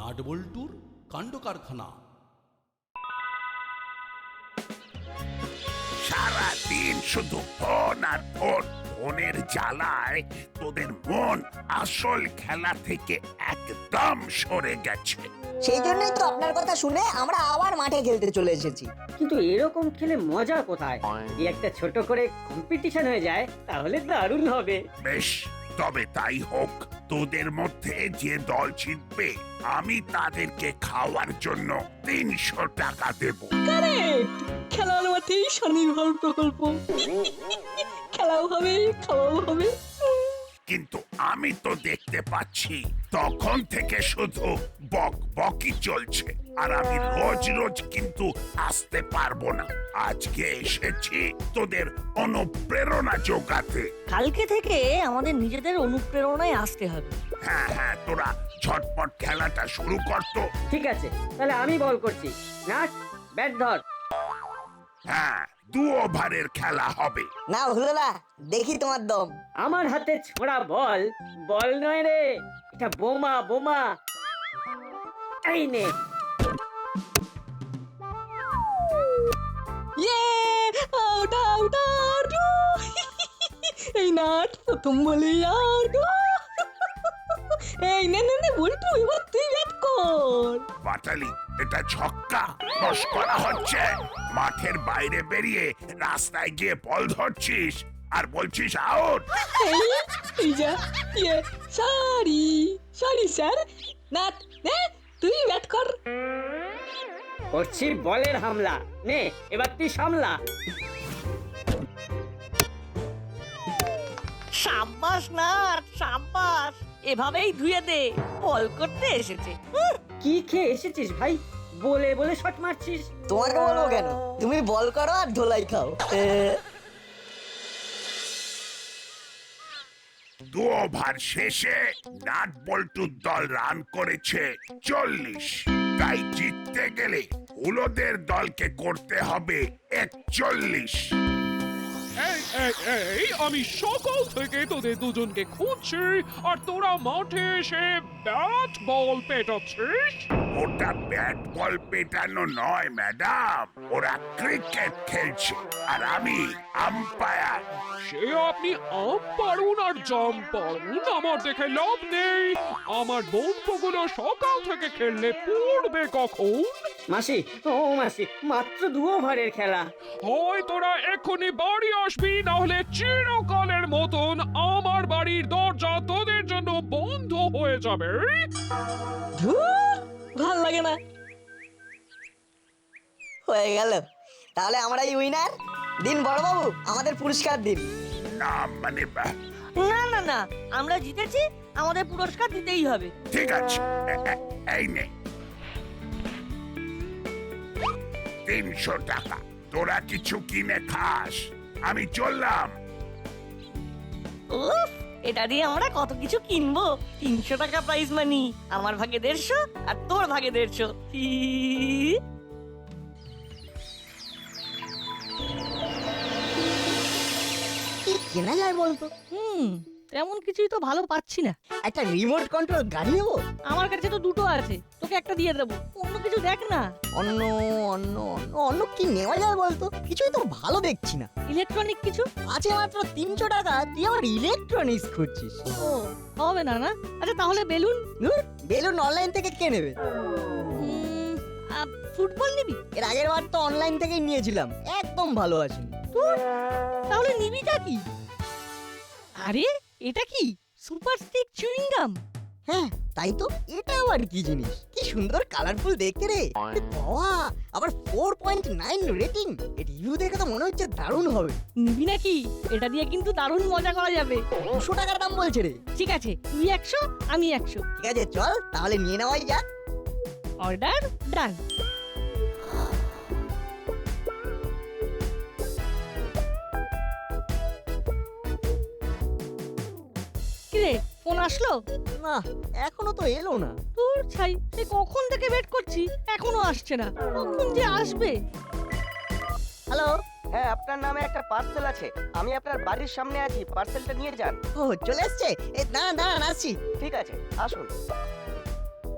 নাটবল্টুর কাণ্ড কারখানা। সারাদিন শুধু ফোন আর ফোন, ফোনের জ্বালায় তোদের মন আসল খেলা থেকে একদম সরে গেছে। সেই জন্যই তো আপনার কথা শুনে আমরা আবার মাঠে খেলতে চলে এসেছি। কিন্তু এরকম খেলে মজা কোথায়? যদি একটা ছোট করে কম্পিটিশন হয়ে যায় তাহলে দারুণ হবে। বেশ, তবে তাই হোক। তোদের মধ্যে যে দল জিতবে আমি তাদেরকে খাওয়ার জন্য 300 টাকা দেব। খেলার মাঠেই স্বনির্ভর প্রকল্প। খেলাও হবে, খাওয়াও হবে। কিন্তু আমি তো দেখতে পাচ্ছি তখন থেকে শুধু বক বকই চলছে, আর আমি রোজ রোজ কিন্তু আসতে পারবো না। আজকে এসেছি তোদের অনুপ্রেরণা জোগাতে। কালকে থেকে আমাদের নিজেদের অনুপ্রেরণায় আসতে হবে। হ্যাঁ হ্যাঁ, তোরা ঝটপট খেলাটা শুরু কর তো। ঠিক আছে, তাহলে আমি বল করছি। নাট, ব্যাট ধর। হ্যাঁ, 2 ওভারের খেলা হবে। না হুলোলা, দেখি তোমার দম। আমার হাতে ছোড়া বল বল নয় রে, এটা বোমা বোমা। এই নে। Out out out. এই নাট প্রথম বলে আউট। এই নে নে নে বল্টু, এবার তুই ব্যাট কর। বাটালি, এটা ছক্কা। বস করা হচ্ছে। মাঠের বাইরে বেরিয়ে রাস্তায় গিয়ে বল ধরছিস আর বলছিস আউট। এই যা, সরি সরি স্যার। নাট নে, তুই ব্যাট কর। করছি বলের হামলা। নে, এবার তুই সামলা। সাব্বাস নাট, সাব্বাস। এভাবেই ধুয়ে দে, বল করতে এসেছে। কি খেয়ে এসেছিস ভাই? বলে বলে শট মারছিস। তোমাকে বলবো কেন, তুমি বল করো আর ধোলাই খাও। 2 ওভার শেষে নাট বল্টুর দল রান করেছে 40। তাই জিততে গেলে হুলোদের দলকে করতে হবে 41। এই এই এই, আমি সকাল থেকে তোদের দুজনকে খুঁজছি আর তোরা মাঠে এসে ব্যাট বল পেটাচ্ছিস। ওটা ব্যাট বল পেটানো নয় ম্যাডাম, ওরা ক্রিকেট খেলছে আর আমি আম্পায়ার। সে আপনি আম পারুন আর জাম পারুন, আমার দেখে লাভ নেই। আমার বন্ধুগুলো সকাল থেকে খেললে পড়বে কখন? মাসি, ও মাসি, মাত্র 2 ওভারের খেলা। হয় তোরা এক্ষুনি বাড়ি আসবি, না হলে চিরকালের মতন আমার বাড়ির দরজা তোদের জন্য বন্ধ হয়ে যাবে। ধুর, ভাল লাগে না। হয়ে গেল, তাহলে আমরাই উইনার। দিন বড়বাবু, আমাদের পুরস্কার দিন। না মানে না না না, আমরা জিতেছি, আমাদের পুরস্কার দিতেই হবে। ঠিক আছে, এই নে 300 টাকা। তোরা কিছু কিনে খাস, আমি চললাম। উফ, এটা দিয়ে আমরা কত কিছু কিনবো। 300 টাকা প্রাইজ মানি, আমার ভাগে 150 আর তোর ভাগে 150। কি কেনা যায় বলতো? তেমন কিছুই তো ভালো পাচ্ছি না। একটা রিমোট কন্ট্রোল গাড়ি নেবো। আমার কাছে তো 2টো আছে, তোকে একটা দিয়ে দেবো। অন্য কিছু দেখ না। অন্য অন্য অন্য অন্য কি নেওয়া যায় বলতো? কিছুই তো ভালো দেখছি না। ইলেকট্রনিক কিছু আছে মাত্র 300 টাকা, তুই আবার ইলেকট্রনিক্স খুঁজছিস? ও হবে না না। আচ্ছা তাহলে বেলুন। বেলুন অনলাইন থেকে কে নেবে? ফুটবল নিবি? এর আগের বার তো অনলাইন থেকেই নিয়েছিলাম, একদম ভালো আসেনি। তাহলে নিবিটা কি? আরে এটা কি সুপার স্টিক চুইং গাম? হ্যাঁ তাই তো। এটা আবার কি জিনিস? কি সুন্দর কালারফুল দেখতে রে। বাবা, আবার 4.9 রেটিং। রিভিউ দেখে তো মনে হচ্ছে দারুণ হবে। নিবি নাকি? এটা দিয়ে কিন্তু দারুণ মজা করা যাবে। 200 টাকার দাম বলছে রে। ঠিক আছে, তুই 100 আমি 100। ঠিক আছে, চল তাহলে নিয়ে নেওয়াই যাক। অর্ডার ডান। কিরে, ফোন আসলো? না, এখনো তো এলো না। তোর ছাই, সে কখন থেকে ওয়েট করছি, এখনো আসছে না। কখন যে আসবে? হ্যালো। হ্যাঁ, আপনার নামে একটা পার্সেল আছে, আমি আপনার বাড়ির সামনে আছি, পার্সেলটা নিয়ে যান। ও চলে এসছে। দাঁড়ান আসছি। ঠিক আছে, আসুন।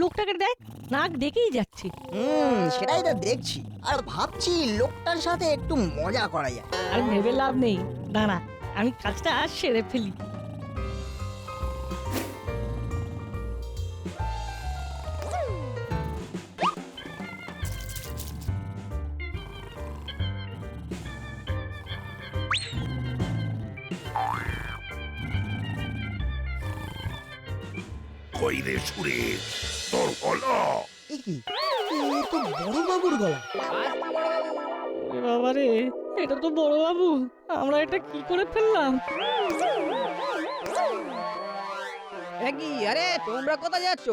লোকটাকে দেখ, নাক ডেকেই যাচ্ছে। সেটাই তো দেখছি, আর ভাবছি লোকটার সাথে একটু মজা করা যায়। আর ভেবে লাভ নেই, দাঁড়া আমি কাজটা সেরে ফেলি। কই রে সুরেশ, তোর হলো? এ কি, এ তো বড় বাবুর গলা। বাবারে, এটা তো বড় বাবু, আমরা এটা কি করে ফেললাম? কি আরে তোমরা কোথায় যাচ্ছ?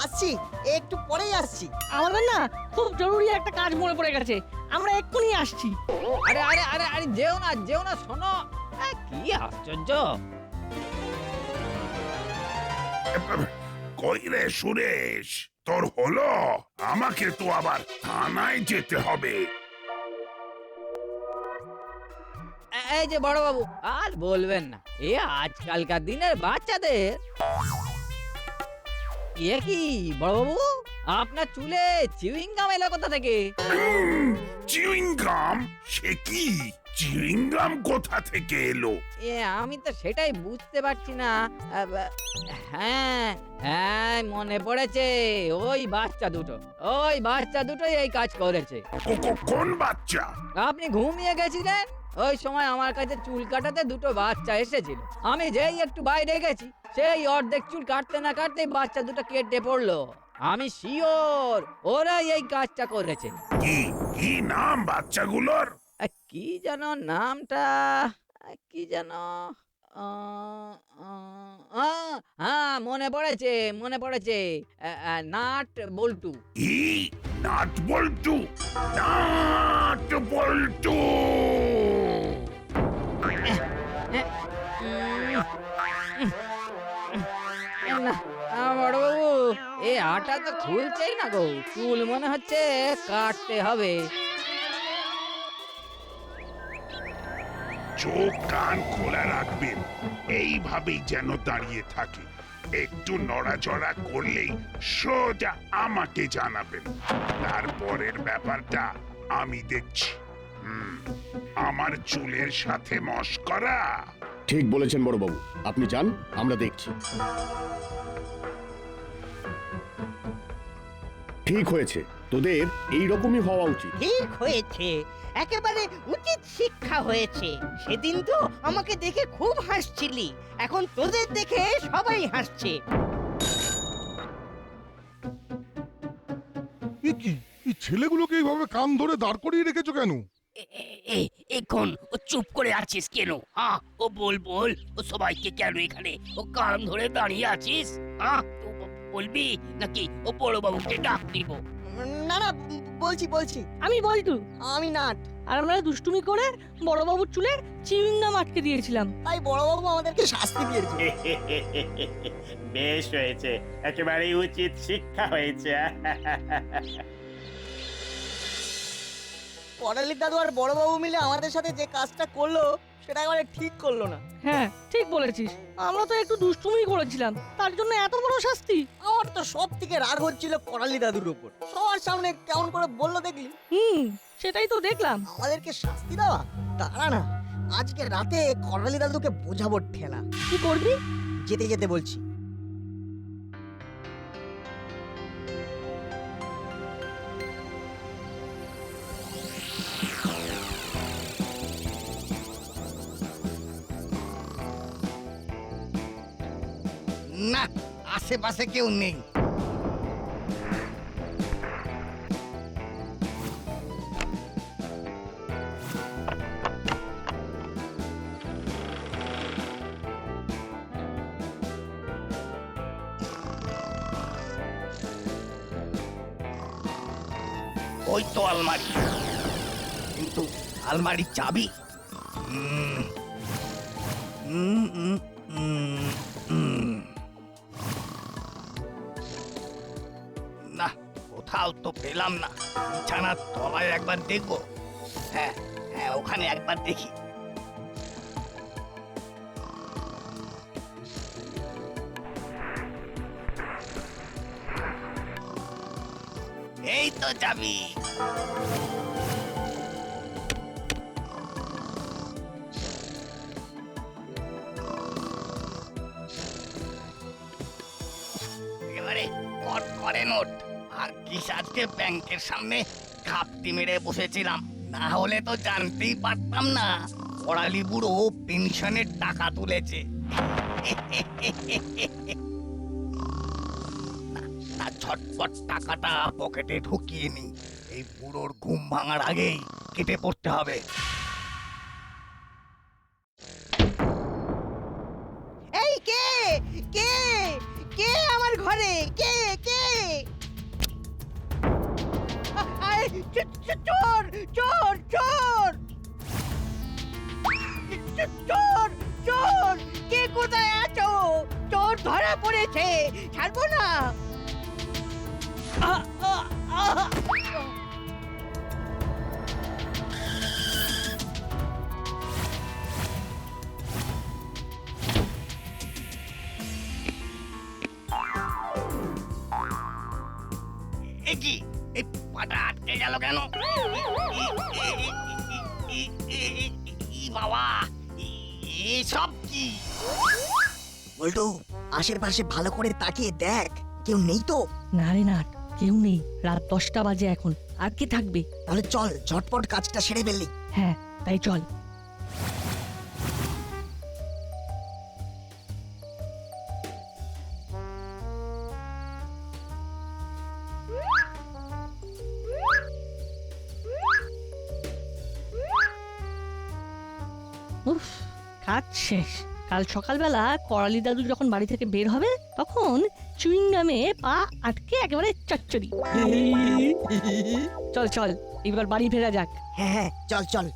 আসছি, একটু পরেই আসছি। আমাদের না খুব জরুরি একটা কাজ মনে পড়ে গেছে, আমরা এক্ষুনি আসছি। আরে আরে আরে আরে যেও না শোনো। কি আশ্চর্য! কই রে সুরেশ, তোর হলো? আমাকে তো আবার থানায় যেতে হবে। এই যে বড় বাবু, আর বলবেন না, এ আজকালকার দিনের বাচ্চাদের। এ কি বড় বাবু, আপনার চুলে চিউইং গাম এলো কোথা থেকে? Chewing gum? সে কি চিউইং গাম কোথা থেকে এলো? আমি তো সেটাই বুঝতে পারছি না। হ্যাঁ হ্যাঁ, মনে পড়েছে, ওই বাচ্চা দুটোই এই কাজ করেছে। কোন বাচ্চা? আপনি ঘুমিয়ে গেছিলেন, ওই সময় আমার কাছে চুল কাটাতে দুটো বাচ্চা এসেছিল। আমি যেই একটু বাইরে গেছি, সেই অর্ধেক চুল কাটতে না কাটতেই বাচ্চা দুটো কেটে পড়লো। আমি শিওর ওরাই এই কাজটা করেছে। কি নাম বাচ্চাগুলোর? কি যেন নামটা, কি যেন, হ্যাঁ মনে পড়েছে, নাট বল্টু। কি নাট বল্টু? নাট বল্টু! বড়বাবু, এ আটা তো খুলছেই না গো, চুল মনে হচ্ছে কাটতে হবে। চোখ কান খোলা রাখবেন, এইভাবেই যেন দাঁড়িয়ে থাকে। একটু নড়াচড়া করলেই সোজা আমাকে জানাবেন, তারপরের ব্যাপারটা আমি দেখছি। আমার চুলের সাথে মশকরা? ঠিক বলেছেন বড়বাবু, আপনি যান, আমরা দেখছি। ঠিক হয়েছে, তোদের এই রকমই হওয়া উচিত। ঠিক হয়েছে, একেবারে উচিত শিক্ষা হয়েছে। সেদিন তো আমাকে দেখে খুব হাসছিলি, এখন তোদের দেখে সবাই হাসছে। কি ছেলেগুলোকে এইভাবে কান ধরে দাঁড় করিয়ে রেখেছো কেন? এখন ও চুপ করে আছিস কেন? হ্যাঁ, ও বল ও সবাইকে কেন এখানে ও কান ধরে দাঁড়িয়ে আছিস? হ্যাঁ, বলবি নাকি ও বড় বাবুকে ডাক দিব? না না, বলছি। আমি বল্টু। আমি নাট। আর আমরা দুষ্টুমি করে বড়বাবুর চুলে চিউইং গাম আটকে দিয়েছিলাম, তাই বড়বাবু আমাদেরকে শাস্তি দিয়েছে। বেশ হয়েছে, একেবারেই উচিত শিক্ষা হয়েছে। করালি দাদু আর বড়বাবু মিলে আমাদের সাথে যে কাজটা করলো, সেটা একেবারে ঠিক করলো না। হ্যাঁ ঠিক বলেছিস, আমরা তো একটু দুষ্টুমি করেছিলাম, তার জন্য এত বড় শাস্তি। আমার তো সব থেকে রাগ হচ্ছিল করালি দাদুর উপর। সবার সামনে কেমন করে বললো দেখলি? সেটাই তো দেখলাম। আমাদেরকে শাস্তি দেওয়া? দাঁড়া না, আজকে রাতে করালি দাদুকে বোঝাবো ঠেলা। কি করবি? যেতে যেতে বলছি। না, আশেপাশে কেউ নেই। ওই তো আলমারি, কিন্তু আলমারির চাবি না, কোথাও তো পেলাম না। বিছানার তলায় একবার দেখবো। হ্যাঁ হ্যাঁ, ওখানে একবার দেখি। তো চাবি। এবারে কট করে নোট। আর কি আজকে ব্যাংকের সামনে ঘাপটি মেরে বসেছিলাম, না হলে তো জানতেই পারতাম না করালি বুড়ো পেনশনের টাকা তুলেছে। না ঝটপট টাকাটা পকেটে ঢুকিয়ে নি, এই বুড়োর ঘুম ভাঙার আগেই কেটে পড়তে হবে। এই কে কে কে আমার ঘরে কে কে চোর চোর চোর চোর চোর কে কোথায় আছো? চোর ধরা পড়েছে, ছাড়বো না। এ কি, এই পাটা আটকে গেল কেন? বাবা, এসব কি? বল্টু, আশেপাশে ভালো করে তাকিয়ে দেখ, কেউ নেই তো। না রে না, কেউ নেই। রাত 10টা বাজে এখন, আর কে থাকবে? তাহলে চল ঝটপট কাজটা সেরে ফেললি। হ্যাঁ, তাই চল। উফ, কাজ শেষ। কাল সকালবেলা করালি দাদু যখন বাড়ি থেকে বের হবে তখন চুইংগামে পা আটকে একেবারে চচ্চড়ি। চল চল, এবার বাড়ি ফেরা যাক। হ্যাঁ হ্যাঁ, চল চল।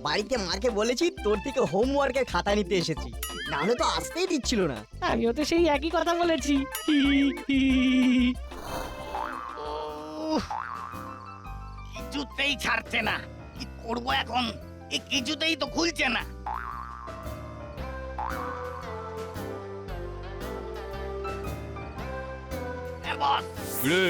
বাড়িতে মাকে বলেছি তোর থেকে হোমওয়ার্কের খাতা নিতে এসেছি, না হলে তো আসতেই দিচ্ছিল না। আমিও তো সেই একই কথা বলেছি। কিছুতেই ছাড়ছে না, কি করবো এখন? এ কিছুতেই তো খুলছে না। বস, রে,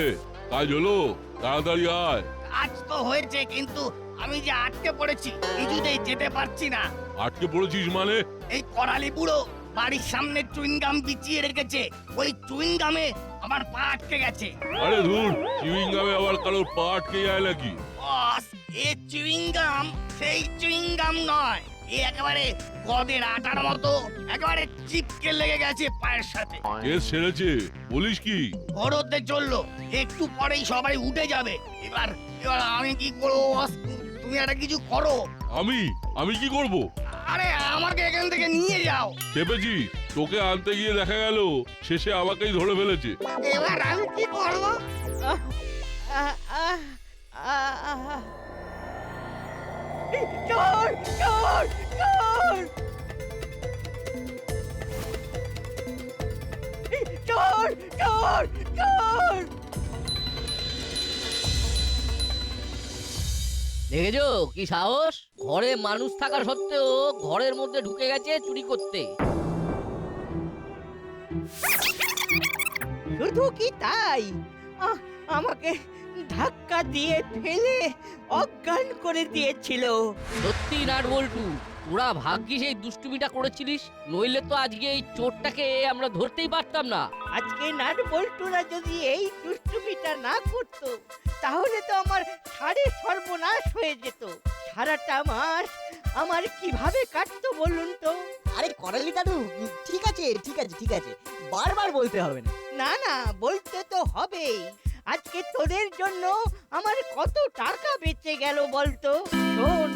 কাজ হলো? তাড়াতাড়ি আয়। কাজ তো হয়েছে, কিন্তু আমি যে আটকে পড়েছি, কিছুতেই যেতে পারছি না। আটকে পড়েছিস মানে? এই করালি বুড়ো বাড়ির সামনে চুইংগাম বিছিয়ে রেখেছে, ওই চুইংগামে আমার পা আটকে গেছে। আরে ধুর, চুইং গামে আবার কারোর পা আটকে যায় নাকি? বস, এ চুইংগাম সেই চুইংগাম নয়, এ একেবারে গদের আটার মতো একেবারে চিপকে লেগে গেছে পায়ের সাথে। কেস সেরেছে, বলিস কি? ঘরতে চললো, একটু পরেই সবাই উঠে যাবে। এবার এবার আমি কি করবো বস? তুমি একটা কিছু করো। আমি কি করব? আরে আমাকে এখান থেকে নিয়ে যাও। চেপেছি, তোকে আনতে গিয়ে দেখা গেল শেষে আমাকেই ধরে ফেলেছে। এবার আমি কি করবো? চোর চোর চোর চোর চোর চোর। দেখেছো কি সাহস? ঘরে মানুষ থাকা সত্ত্বেও ঘরের মধ্যে ঢুকে গেছে চুরি করতে। শুধু কি তাই, আমাকে ধাক্কা দিয়ে ফেলে অজ্ঞান করে দিয়েছিল। সত্যি নাট বল্টু, তোরা ভাগ্যিস এই দুষ্টুমিটা করেছিলিস, নইলে তো আজকে এই চোরটাকে আমরা ধরতেই পারতাম না। আজকে নাট বল্টুরা যদি এই দুষ্টুমিটা না করতো, তাহলে তো আমার সাড়ে সর্বনাশ হয়ে যেত। সারাটা মাস আমার কিভাবে কাটতো বলুন তো? আরে করালি দাদু, ঠিক আছে ঠিক আছে ঠিক আছে, বারবার বলতে হবে না। না না, বলতে তো হবেই। আজকে তোদের জন্য আমার কত টাকা বেঁচে গেল বলতো। শোন,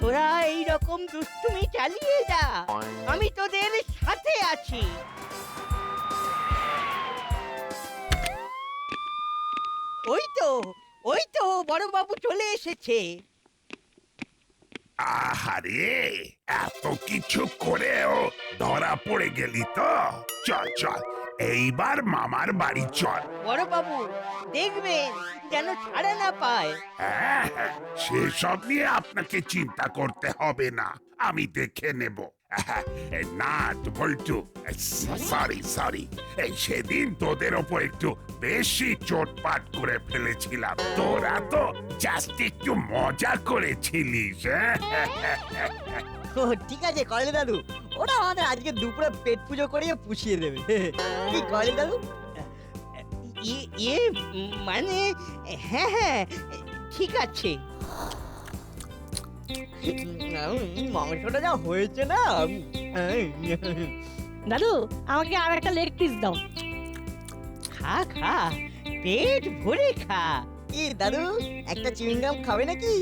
তোরা এই রকম দুষ্টুমি চালিয়ে যা, আমি তোদের সাথে আছি। ওই তো বড় বাবু চলে এসেছে। আহারে, এত কিছু করেও ধরা পড়ে গেলি তো? চল চল, এইবার মামার বাড়ি চল। বড় বাবু, দেখবেন যেন ছাড়া না পায়। হ্যাঁ হ্যাঁ, সেসব নিয়ে আপনাকে চিন্তা করতে হবে না, আমি দেখে নেব। না বল্টু, সরি সরি, সেদিন তোদের ওপর একটু বেশি চোটপাট করে ফেলেছিলাম। তোরা তো জাস্ট একটু মজা করেছিলিস। ও ঠিক আছে কয়লা দাদু, ওরা আমাদের আজকে দুপুরে পেট পুজো করিয়ে পুষিয়ে দেবে। কি কয়লা দাদু? ইয়ে মানে হ্যাঁ হ্যাঁ ঠিক আছে। মাংসটা যা হয়েছে না। দাদু আমাকে আর একটা লেগ পিস দাও। খা খা, পেট ভরে খা। কি দাদু, একটা চুইংগাম খাবে নাকি?